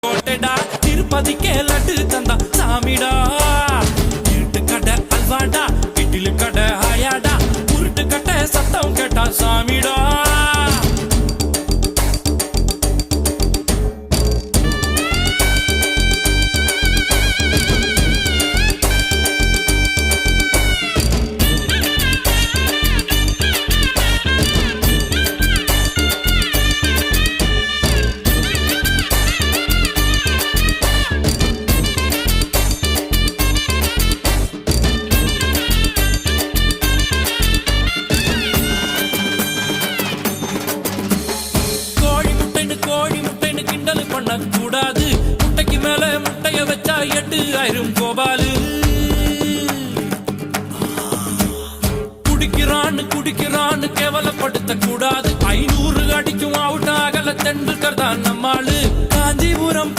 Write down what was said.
கோட்டைடா திருப்பதிக்கே லட்டு தந்தா சாமிடா இருட்டு கடை அல்வாடா இட்லி கடை ஆயாடா உருட்டு கடை சத்தம் கேட்டா சாமிடா கூடாது முட்டைக்கு மேல முட்டைய வச்சா 8000 கோபாலு குடிக்கிறான்னு கேவலப்படுத்த கூடாது 500 அடிக்கும் அவுட் ஆகல தெண்டுல்கர் தான் நம்மாளு காஞ்சிபுரம்